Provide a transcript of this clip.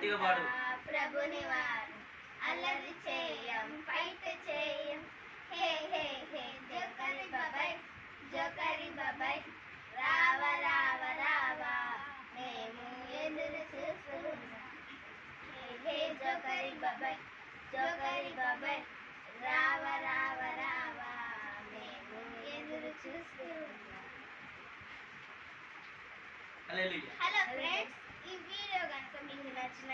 గట్టిగా పాడు. ప్రభుని వారు అల్లరి చేయం ఫైట్ చేయం హే హే హే జోకరి బాబాయ్ జోకరి బాబాయ్ రావ రావ రావా మేము ఎదురు చూస్తున్నాం హే హే జోకరి బాబాయ్ రావ రావ రావా మేము ఎదురు చూస్తున్నాం. హల్లెలూయా. హలో ఫ్రెండ్స్, ఈ వీడియో కనుక మీకు నచ్చినట్లయితే